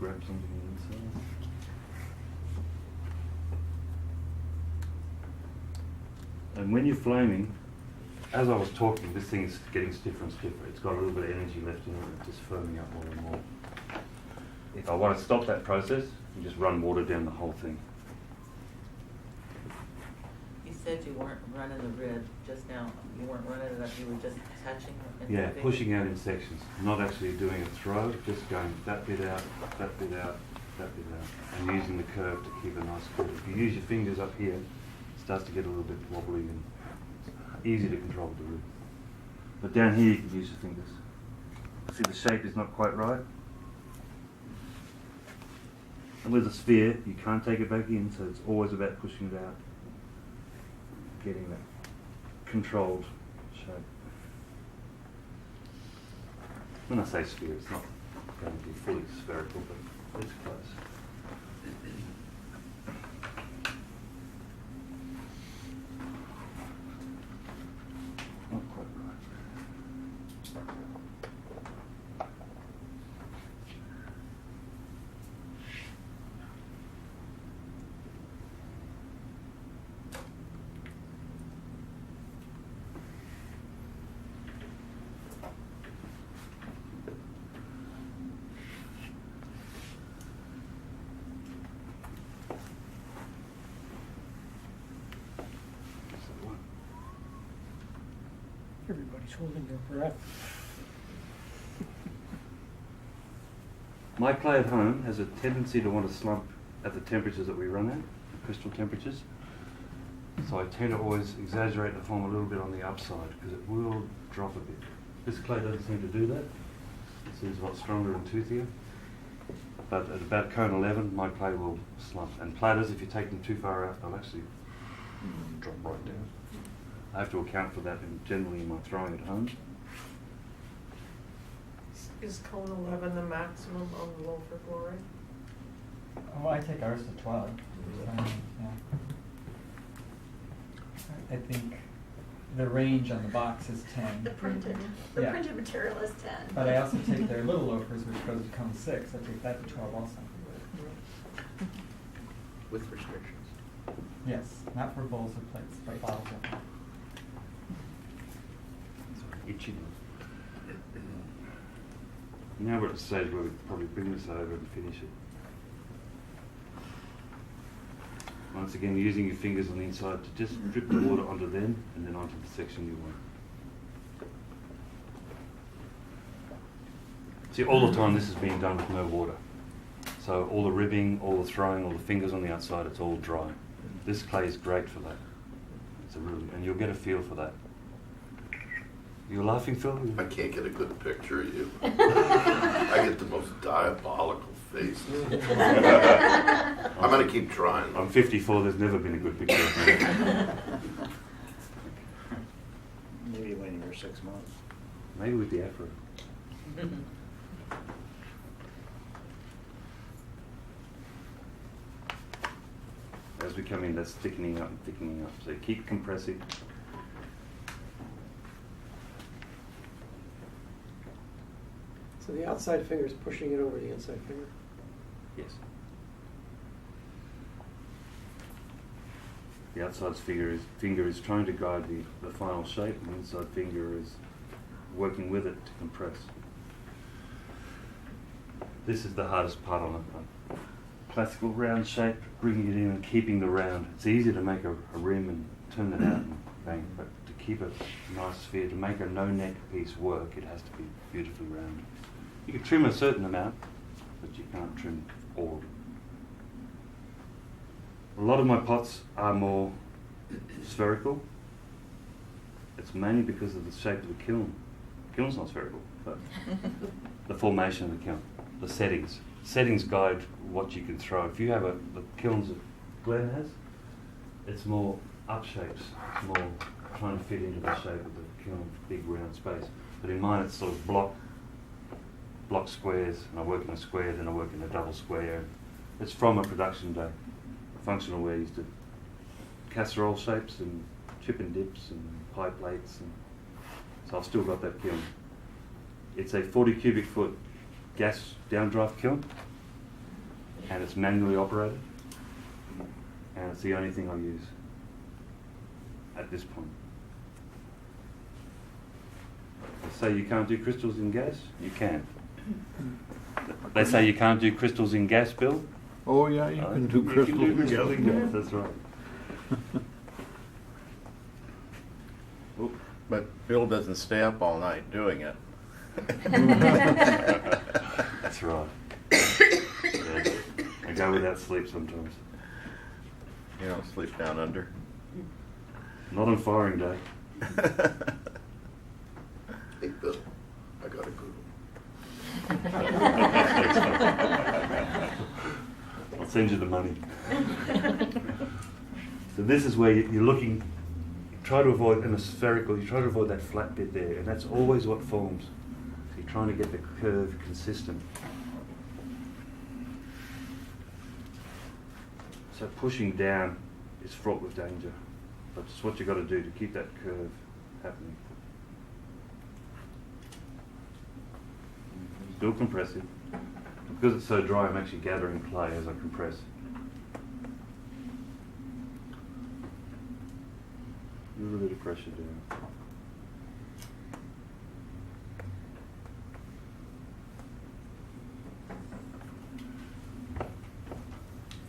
grab something inside. And when you're flaming, as I was talking, this thing is getting stiffer and stiffer. It's got a little bit of energy left in it, and it's just firming up more and more. If I want to stop that process, you just run water down the whole thing. You said you weren't running the rib just now. You weren't running it up, you were just touching it? Yeah, pushing out in sections. Not actually doing a throw, just going that bit out, that bit out, that bit out. And using the curve to keep a nice curve. If you use your fingers up here, it starts to get a little bit wobbly and easy to control with the rib. But down here you can use your fingers. See, the shape is not quite right. And with a sphere, you can't take it back in, so it's always about pushing it out, getting that controlled shape. When I say sphere, it's not going to be fully spherical, but it's close. Not quite right. Everybody's holding their breath. My clay at home has a tendency to want to slump at the temperatures that we run at, crystal temperatures. So I tend to always exaggerate the form a little bit on the upside because it will drop a bit. This clay doesn't seem to do that. It seems a lot stronger and toothier. But at about cone 11, my clay will slump. And platters, if you take them too far out, they'll actually drop right down. I have to account for that generally in my throwing at home. Is cone 11 the maximum of loafer glory? Oh, I take ours to 12. Yeah. I think the range on the box is 10. The printed Yeah. material is 10. But I also take their little loafers, which goes to cone 6. I take that to 12 also. With restrictions. Yes, not for bowls or plates, but bottles are fine. Itchy. Now we're at the stage where we probably bring this over and finish it. Once again, using your fingers on the inside to just drip the water onto them and then onto the section you want. See, all the time this is being done with no water. So all the ribbing, all the throwing, all the fingers on the outside, it's all dry. This clay is great for that. It's a really, and you'll get a feel for that. You're laughing, Phil? I can't get a good picture of you. I get the most diabolical face. I'm going to keep trying. I'm 54, there's never been a good picture of me. Maybe when you were 6 months. Maybe with the afro. As we come in, that's thickening up and thickening up. So keep compressing. So the outside finger is pushing it over the inside finger? Yes. The outside finger is trying to guide the final shape, and the inside finger is working with it to compress. This is the hardest part on a classical round shape, bringing it in and keeping the round. It's easy to make a rim and turn it out and bang, but to keep a nice sphere, to make a no-neck piece work, it has to be beautifully round. You can trim a certain amount, but you can't trim all. A lot of my pots are more spherical. It's mainly because of the shape of the kiln. The kiln's not spherical, but the formation of the kiln, the settings. Settings guide what you can throw. If you have the kilns that Glenn has, it's more up shapes. It's more trying to fit into the shape of the kiln, big round space. But in mine, it's sort of block squares, and I work in a square, then I work in a double square. It's from a production day. Functional ware used to casserole shapes and chip and dips and pie plates, and so I've still got that kiln. It's a 40 cubic foot gas downdraft kiln, and it's manually operated, and it's the only thing I use at this point. They say you can't do crystals in gas, you can. They say you can't do crystals in gas, Bill. Oh, yeah, you can do crystals. You can do crystals in gas, that's right. But Bill doesn't stay up all night doing it. That's right. Yeah. I go without sleep sometimes. You don't sleep down under. Not on firing day. Hey, Bill, I got a good one. I'll send you the money. So this is where you're looking, try to avoid, in a spherical, you try to avoid that flat bit there, and that's always what forms. So you're trying to get the curve consistent. So pushing down is fraught with danger, but it's what you've got to do to keep that curve happening. Still compressive. Because it's so dry, I'm actually gathering clay as I compress. A little bit of pressure down.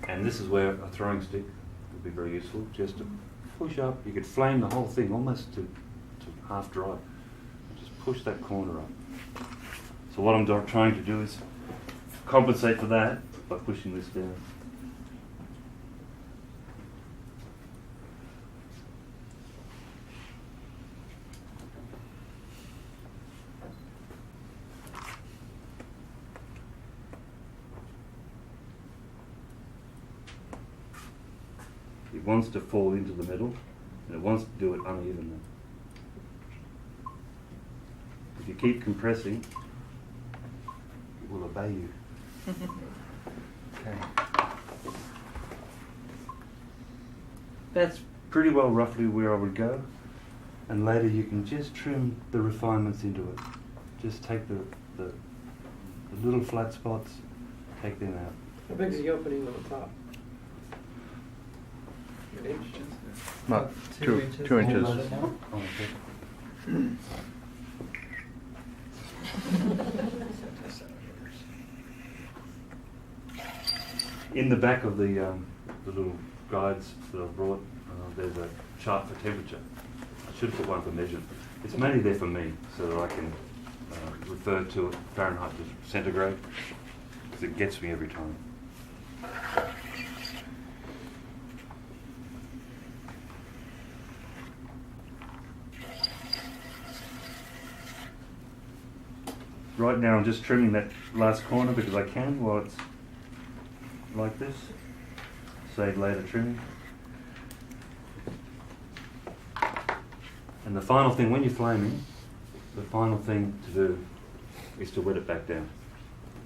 And this is where a throwing stick would be very useful, just to push up. You could flame the whole thing almost to half dry. Just push that corner up. So what I'm trying to do is compensate for that by pushing this down. It wants to fall into the middle, and it wants to do it unevenly. If you keep compressing, it will obey you. Okay. That's pretty well roughly where I would go, and later you can just trim the refinements into it. Just take the little flat spots, take them out. How big is the opening on the top? An inch? About 2 inches. 2 inches. Hold it now. Oh, okay. In the back of the little guides that I've brought, there's a chart for temperature. I should have put one for measurement. It's mainly there for me, so that I can refer to it Fahrenheit to centigrade, because it gets me every time. Right now I'm just trimming that last corner because I can while it's like this. Save later trimming. And the final thing, when you're flaming, the final thing to do is to wet it back down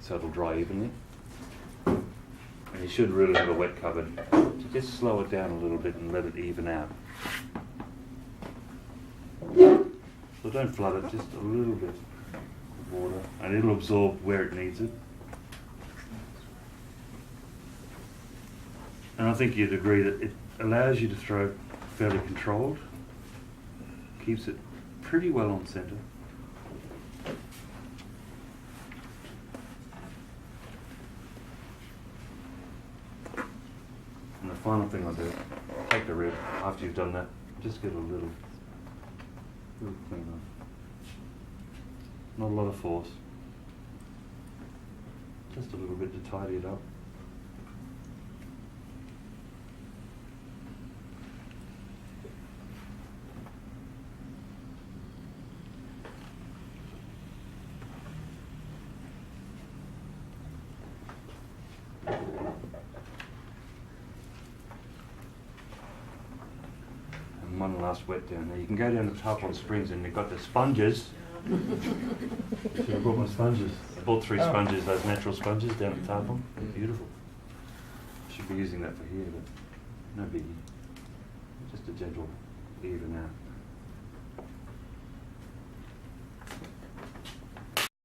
so it'll dry evenly. And you should really have a wet cupboard to just slow it down a little bit and let it even out. So don't flood it, just a little bit of water, and it'll absorb where it needs it. And I think you'd agree that it allows you to throw fairly controlled, keeps it pretty well on centre. And the final thing I'll do, take the rib, after you've done that, just get a little clean up. Not a lot of force, just a little bit to tidy it up. And one last wet down there. You can go down to Tarpon Springs and they've got the sponges. Should have brought my sponges. I bought 3 sponges, those natural sponges down at Tarpon. They're beautiful. Should be using that for here, but no biggie. Just a gentle even out.